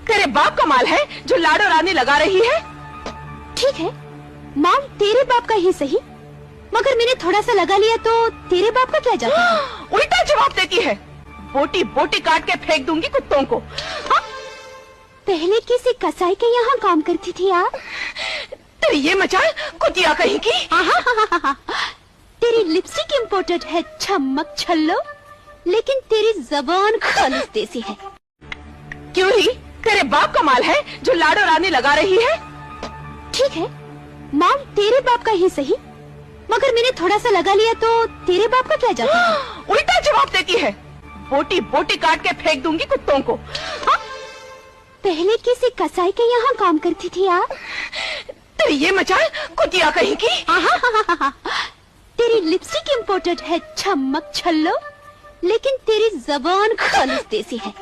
तेरे बाप का माल है जो लाडो रानी लगा रही है। ठीक है, माल तेरे बाप का ही सही, मगर मैंने थोड़ा सा लगा लिया तो तेरे बाप का क्या जाता है? उल्टा जवाब देती है। बोटी बोटी काट के फेंक दूंगी कुत्तों को। पहले किसी कसाई के यहाँ काम करती थी आप? तेरी ये मचाल कुतिया कहीं की। तेरी लिपस्टिक इम्पोर्टेड है छमक छल्लो, लेकिन तेरी जबान खालिस देसी है। क्यों ही? तेरे बाप का माल है जो लाडो रानी लगा रही है। ठीक है, माल तेरे बाप का ही सही, मगर मैंने थोड़ा सा लगा लिया तो तेरे बाप का क्या जाता है? उल्टा जवाब देती है। बोटी बोटी काट के फेंक दूंगी कुत्तों को। पहले किसी कसाई के यहाँ काम करती थी आप? तेरी ये मचाल कुतिया कहीं की। तेरी लिपस्टिक इम्पोर्टेड है छमक छल्लो, लेकिन तेरी जबान खालिस देसी है।